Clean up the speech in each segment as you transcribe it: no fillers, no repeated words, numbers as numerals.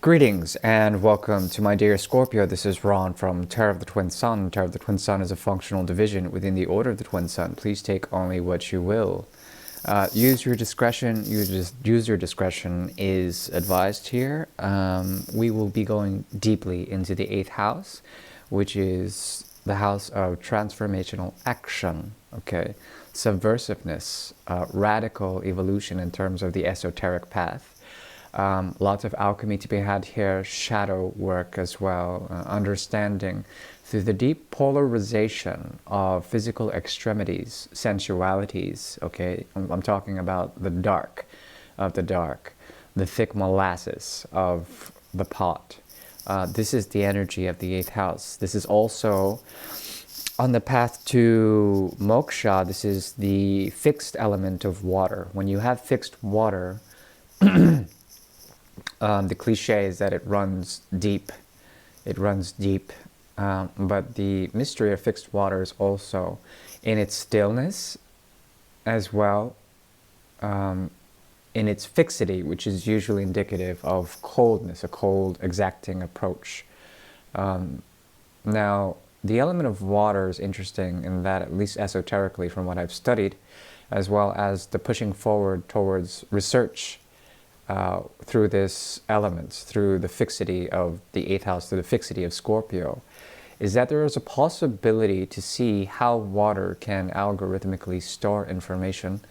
Greetings and welcome to my dear Scorpio. This is Ron from Tarot of the Twin Sun. Tarot of the Twin Sun is a functional division within the Order of the Twin Sun. Please take only what you will. Use your discretion. User discretion is advised here. We will be going deeply into the 8th house, which is the house of transformational action. Okay, subversiveness, radical evolution in terms of the esoteric path. Lots of alchemy to be had here, shadow work as well, understanding through the deep polarization of physical extremities, sensualities, okay? I'm talking about the dark of the dark, the thick molasses of the pot. This is the energy of the 8th house. This is also on the path to moksha. This is the fixed element of water. When you have fixed water, the cliche is that it runs deep. It runs deep. But the mystery of fixed water is also in its stillness as well, in its fixity, which is usually indicative of coldness, a cold, exacting approach. Now, the element of water is interesting in that, at least esoterically from what I've studied, as well as the pushing forward towards research through this element, through the fixity of the 8th house, through the fixity of Scorpio, is that there is a possibility to see how water can algorithmically store information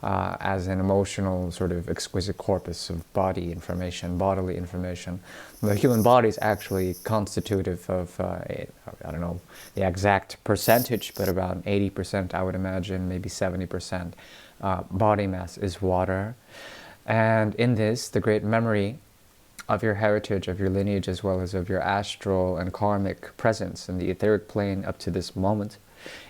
as an emotional sort of exquisite corpus of body information, bodily information. The human body is actually constitutive of, I don't know the exact percentage, but about 80%, I would imagine, maybe 70% body mass is water. And in this, the great memory of your heritage, of your lineage, as well as of your astral and karmic presence in the etheric plane up to this moment,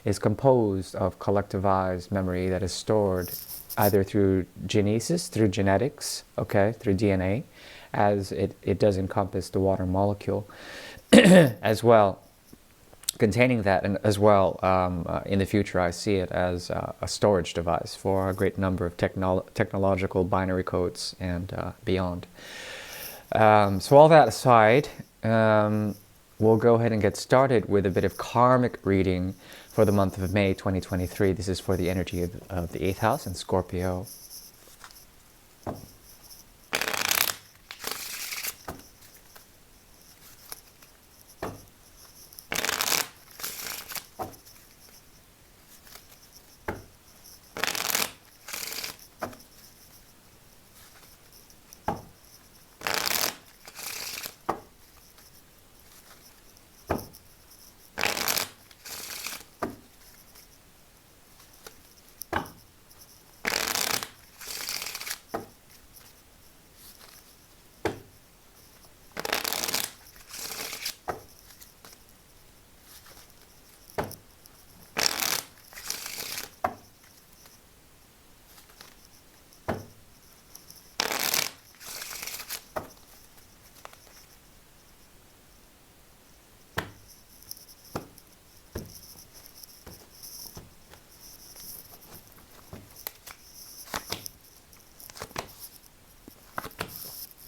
is composed of collectivized memory that is stored either through genesis, through genetics, okay, through DNA, as it does encompass the water molecule, as well, containing that, and as well, in the future, I see it as a storage device for a great number of technological binary codes and beyond. So all that aside, we'll go ahead and get started with a bit of karmic reading for the month of May 2023. This is for the energy of the 8th house and Scorpio.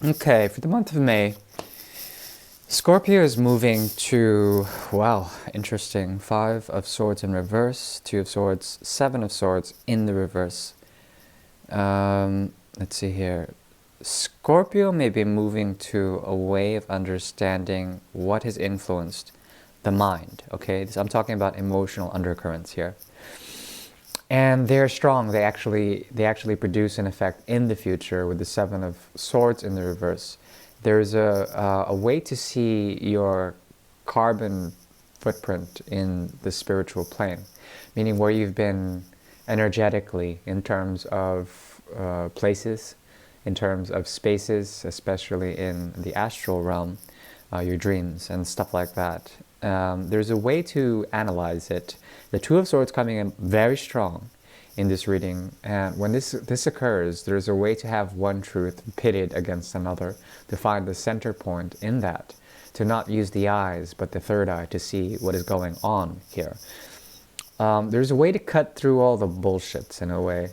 Okay, for the month of May, Scorpio is moving to, wow, interesting, 5 of Swords in reverse, 2 of Swords, 7 of Swords in the reverse. Let's see here. Scorpio may be moving to a way of understanding what has influenced the mind, okay? I'm talking about emotional undercurrents here. And they're strong. They actually produce an effect in the future with the 7 of Swords in the reverse. There's a way to see your carbon footprint in the spiritual plane, meaning where you've been energetically in terms of places, in terms of spaces, especially in the astral realm, your dreams and stuff like that. There's a way to analyze it. The 2 of Swords coming in very strong in this reading, and when this occurs, there's a way to have one truth pitted against another, to find the center point in that, to not use the eyes but the third eye to see what is going on here. There's a way to cut through all the bullshits in a way,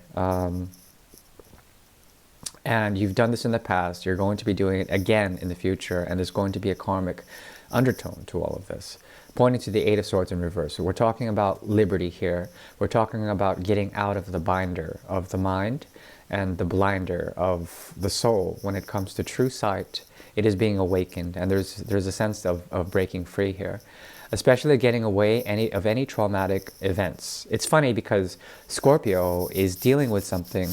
And you've done this in the past, you're going to be doing it again in the future, and there's going to be a karmic undertone to all of this, pointing to the Eight of Swords in reverse. So we're talking about liberty here. We're talking about getting out of the binder of the mind and the blinder of the soul. When it comes to true sight, it is being awakened, and there's a sense of breaking free here, especially getting away of any traumatic events. It's funny because Scorpio is dealing with something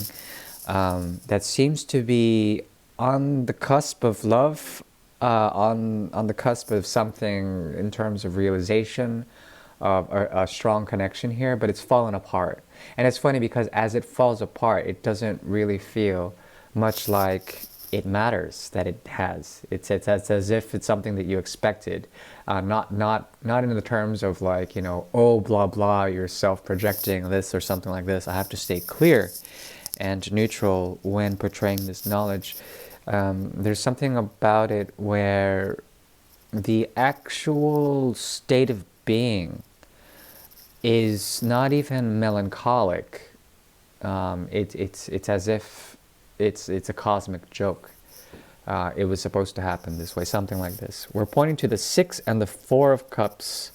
that seems to be on the cusp of love, on the cusp of something in terms of realization, of a strong connection here, but it's fallen apart. And it's funny because as it falls apart, it doesn't really feel much like it matters that it has. It's as if it's something that you expected, not in the terms of like, you know, oh, blah, blah, you're self-projecting this or something like this. I have to stay clear and neutral when portraying this knowledge. There's something about it where the actual state of being is not even melancholic. It's as if it's a cosmic joke. It was supposed to happen this way, something like this. We're pointing to the 6 and the 4 of Cups,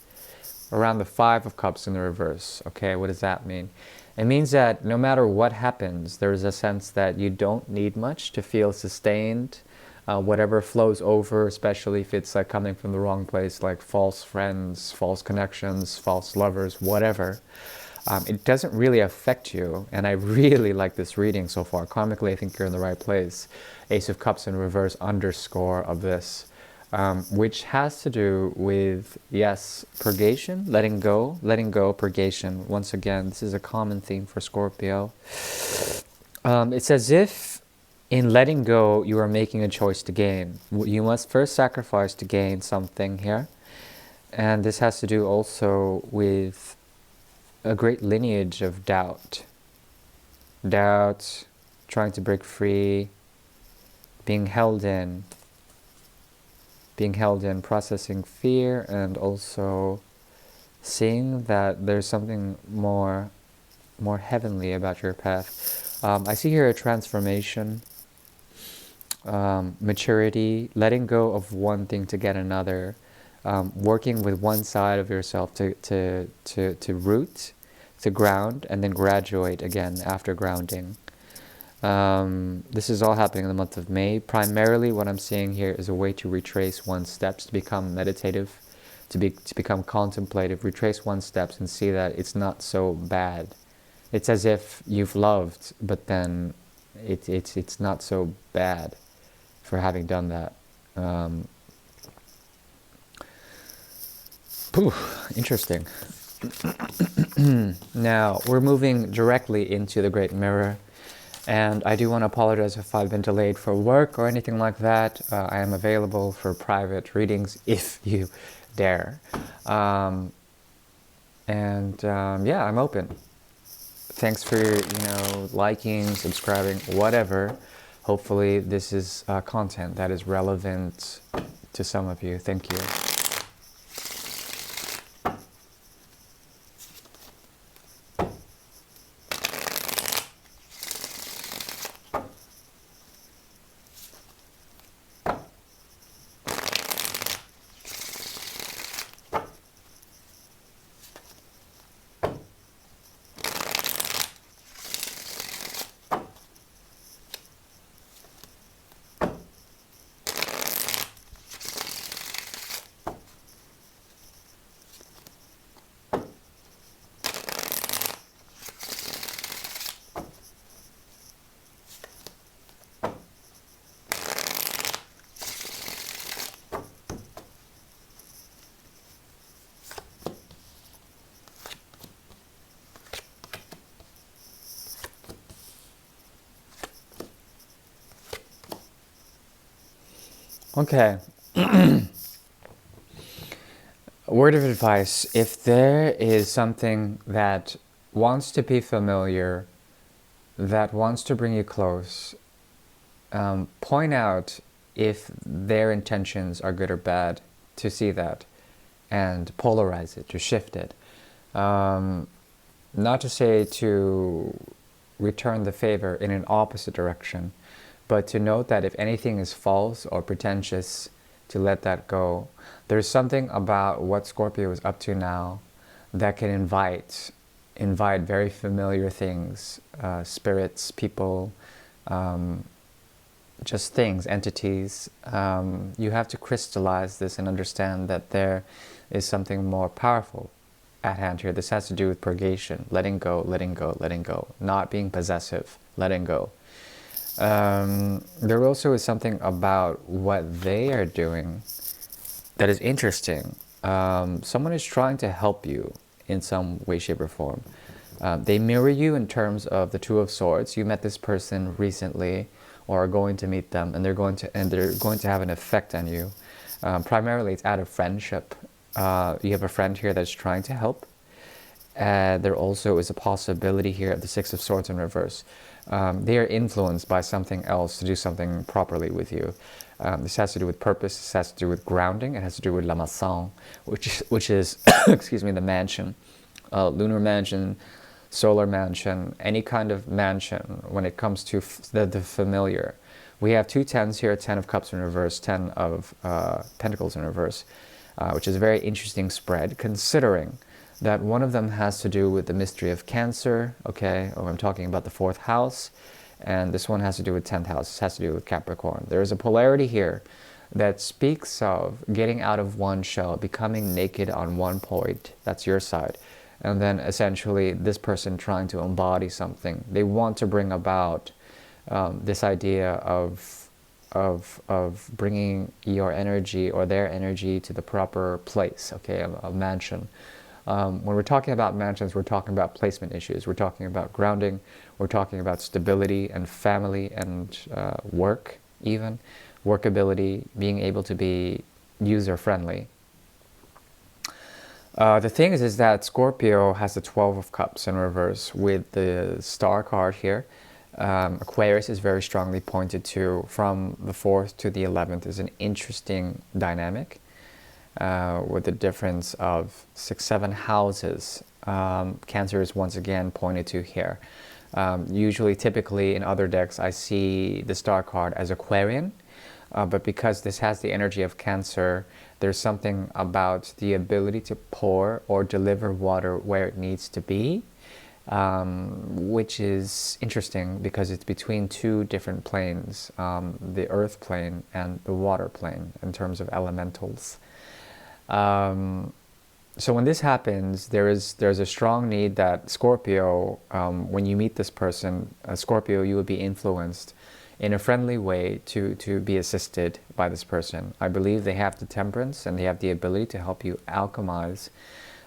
around the 5 of Cups in the reverse. Okay, what does that mean? It means that no matter what happens, there's a sense that you don't need much to feel sustained. Whatever flows over, especially if it's like coming from the wrong place, like false friends, false connections, false lovers, whatever. It doesn't really affect you, and I really like this reading so far. Karmically, I think you're in the right place. Ace of Cups in reverse, underscore of this, which has to do with, yes, purgation, letting go, purgation. Once again, this is a common theme for Scorpio. It's as if in letting go, you are making a choice to gain. You must first sacrifice to gain something here. And this has to do also with a great lineage of doubt. Doubt, trying to break free, being held in, processing fear, and also seeing that there's something more heavenly about your path. I see here a transformation, maturity, letting go of one thing to get another, working with one side of yourself to root, to ground, and then graduate again after grounding. This is all happening in the month of May. Primarily what I'm seeing here is a way to retrace one's steps, to become meditative, to become contemplative, retrace one's steps and see that it's not so bad. It's as if you've loved, but then it's not so bad for having done that. Interesting. Now, we're moving directly into the Great Mirror, and I do want to apologize if I've been delayed for work or anything like that. I am available for private readings if you dare. Yeah, I'm open. Thanks for, liking, subscribing, whatever. Hopefully this is content that is relevant to some of you. Thank you. Okay. Word of advice: if there is something that wants to be familiar, that wants to bring you close, point out if their intentions are good or bad, to see that, and polarize it, to shift it. Not to say to return the favor in an opposite direction, but to note that if anything is false or pretentious, to let that go. There's something about what Scorpio is up to now that can invite very familiar things, spirits, people, just things, entities. You have to crystallize this and understand that there is something more powerful at hand here. This has to do with purgation, letting go, letting go, letting go, not being possessive, letting go. There also is something about what they are doing that is interesting. Someone is trying to help you in some way, shape, or form. They mirror you in terms of the Two of Swords. You met this person recently, or are going to meet them, and they're going to have an effect on you. Primarily, it's out of friendship. You have a friend here that's trying to help. There also is a possibility here of the Six of Swords in reverse. They are influenced by something else to do something properly with you. This has to do with purpose. This has to do with grounding. It has to do with la maison, which is excuse me, the mansion, lunar mansion, solar mansion, any kind of mansion. When it comes to the familiar, we have two tens here: 10 of Cups in reverse, 10 of Pentacles in reverse, which is a very interesting spread, considering that one of them has to do with the mystery of Cancer, okay, I'm talking about the 4th house, and this one has to do with 10th house. This has to do with Capricorn. There is a polarity here that speaks of getting out of one shell, becoming naked on one point. That's your side. And then essentially this person trying to embody something. They want to bring about this idea of bringing your energy or their energy to the proper place, okay, a mansion. When we're talking about mansions, we're talking about placement issues. We're talking about grounding. We're talking about stability and family and work, even. Workability, being able to be user-friendly. The thing is that Scorpio has the 12 of Cups in reverse with the Star card here. Aquarius is very strongly pointed to from the 4th to the 11th is an interesting dynamic. With the difference of 6, 7 houses. Cancer is once again pointed to here. Usually, typically in other decks, I see the Star card as Aquarian, but because this has the energy of Cancer, there's something about the ability to pour or deliver water where it needs to be, which is interesting because it's between two different planes, the earth plane and the water plane in terms of elementals. So when this happens, there's a strong need that Scorpio, when you meet this person, Scorpio, you will be influenced in a friendly way to be assisted by this person. I believe they have the temperance and they have the ability to help you alchemize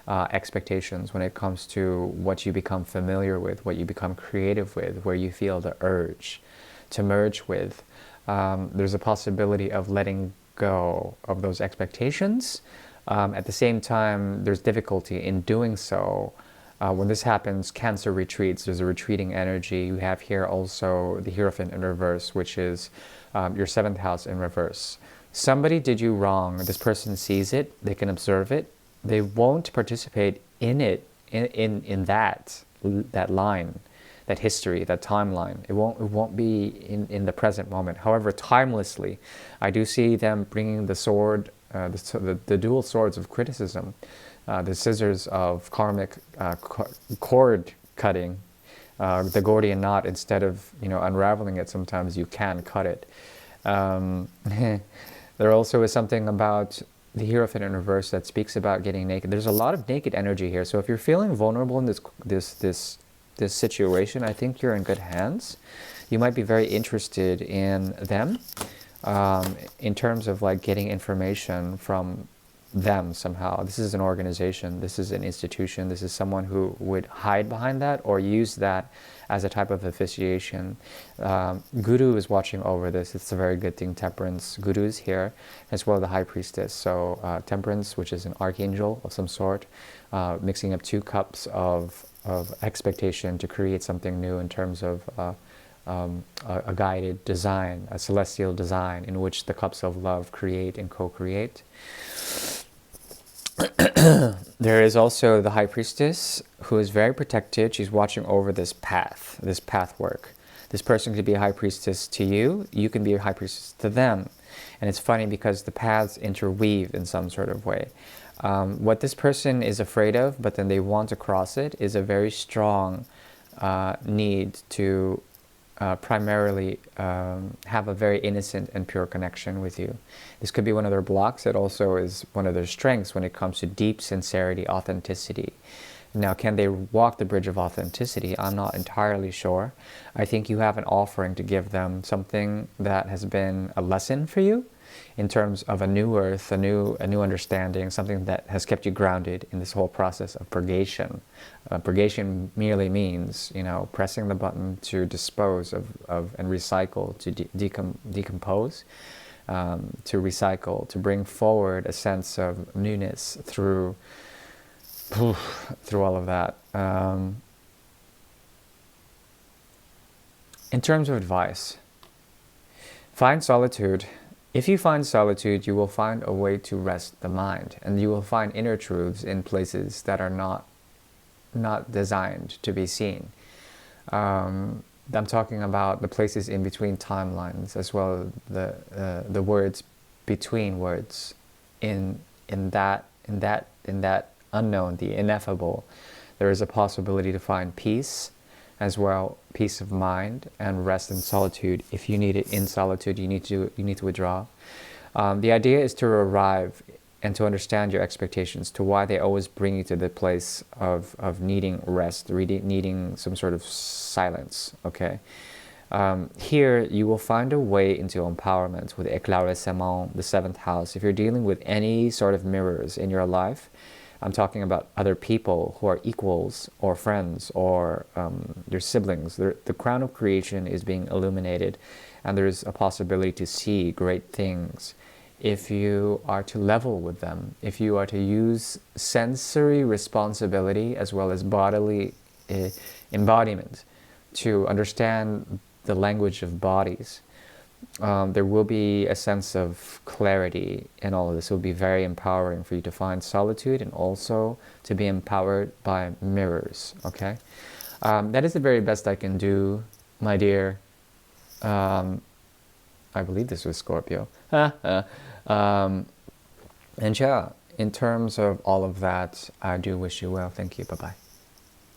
expectations when it comes to what you become familiar with, what you become creative with, where you feel the urge to merge with. There's a possibility of letting go of those expectations. At the same time, there's difficulty in doing so. When this happens, Cancer retreats. There's a retreating energy. You have here also the Hierophant in reverse, which is your 7th house in reverse. Somebody did you wrong. This person sees it. They can observe it. They won't participate in it, in that line, that history, that timeline. It won't be in the present moment. However, timelessly, I do see them bringing the sword, the dual swords of criticism, the scissors of karmic cord cutting, the Gordian knot. Instead of unraveling it, sometimes you can cut it. There also is something about the Hierophant in reverse that speaks about getting naked. There's a lot of naked energy here. So if you're feeling vulnerable in this situation, I think you're in good hands. You might be very interested in them. In terms of like getting information from them somehow. This is an organization, this is an institution, this is someone who would hide behind that or use that as a type of officiation. Guru is watching over this. It's a very good thing. Temperance, Guru is here, as well as the High Priestess. So Temperance, which is an archangel of some sort, mixing up 2 cups of expectation to create something new in terms of a guided design, a celestial design in which the cups of love create and co-create. There is also the High Priestess, who is very protected. She's watching over this path work. This person could be a high priestess to you. You can be a high priestess to them. And it's funny because the paths interweave in some sort of way. What this person is afraid of, but then they want to cross it, is a very strong need to primarily have a very innocent and pure connection with you. This could be one of their blocks. It also is one of their strengths when it comes to deep sincerity, authenticity. Now, can they walk the bridge of authenticity? I'm not entirely sure. I think you have an offering to give them, something that has been a lesson for you in terms of a new earth, a new understanding, something that has kept you grounded in this whole process of purgation. Purgation merely means, pressing the button to dispose of and recycle, to decompose, to recycle, to bring forward a sense of newness through all of that. In terms of advice, find solitude. If you find solitude, you will find a way to rest the mind, and you will find inner truths in places that are not designed to be seen. I'm talking about the places in between timelines, as well as the words between words, in that unknown, the ineffable. There is a possibility to find peace, as well, peace of mind and rest in solitude. If you need it in solitude, you need to withdraw. The idea is to arrive and to understand your expectations, to why they always bring you to the place of needing rest, needing some sort of silence. Okay. Here you will find a way into empowerment with éclaircissement, the 7th house. If you're dealing with any sort of mirrors in your life, I'm talking about other people who are equals or friends or your siblings. The crown of creation is being illuminated, and there's a possibility to see great things if you are to level with them, if you are to use sensory responsibility as well as bodily embodiment to understand the language of bodies. There will be a sense of clarity in all of this. It will be very empowering for you to find solitude and also to be empowered by mirrors, okay? That is the very best I can do, my dear. I believe this was Scorpio. And yeah, in terms of all of that, I do wish you well. Thank you. Bye-bye.